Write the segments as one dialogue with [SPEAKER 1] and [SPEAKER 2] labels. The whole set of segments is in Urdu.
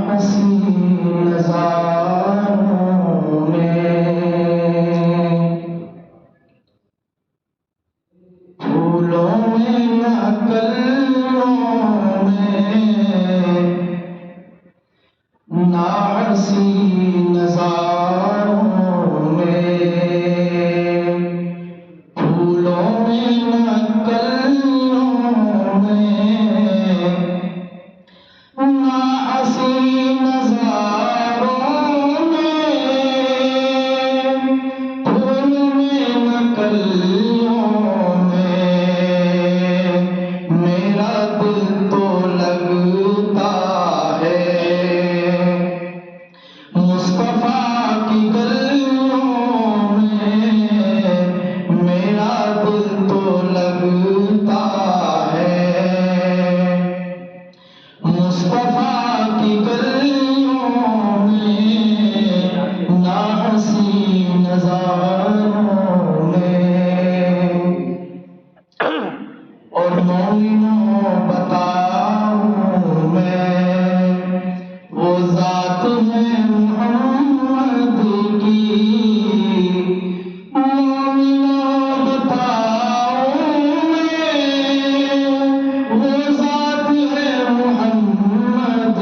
[SPEAKER 1] حسین نظاروں میں، پھولوں میں نہ کلیوں میں، نہ حسین نظاروں میں، پھولوں میں نہ کلیوں میں، نہ حسین نظاروں میں، پھول میں نہ کلیوں میں، میرا دل تو لگتا ہے مصطفیٰ کی گلیوں میں، میرا دل تو لگتا ہے مصطفیٰ کی گلیوں میں، نہ حسین نظاروں میں۔ اور مومنوں بتاؤں میں، وہ ذات ہے محمد کی، مومنوں بتاؤں میں، وہ ذات ہے محمد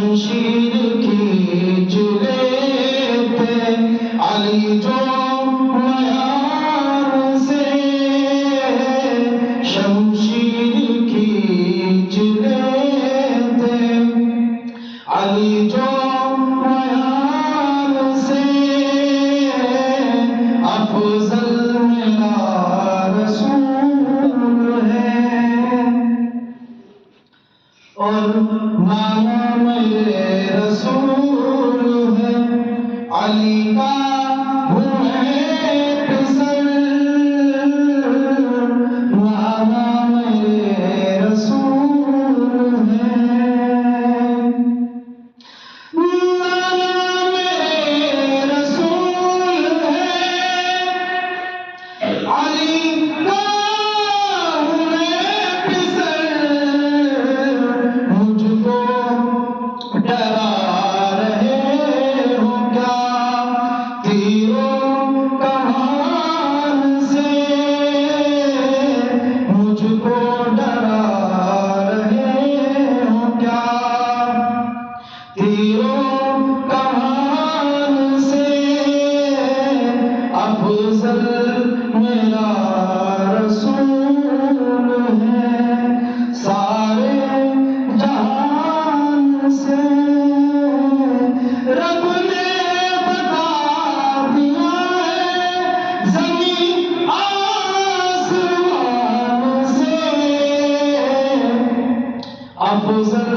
[SPEAKER 1] شمشیر کھینچ لیتے علی جو معیار سے شمشیر کھینچ لیتے علی جو معیار سے افضل میرا رسول ہے اور نانا میرے رسول ہے علی کا ہوں پسر نانا میرے رسول ہے نانا میرے رسول ہے علی کا ہوں پسر مجھ کو ڈرا رہے ہو کیا تیروں کمان سے مجھ کو ڈرا رہے ہو کیا تیروں کمان سے افضل میرا رسول ہے سارے جہان سے رب نے بتا دیا ہے زمین آسمان سے افضل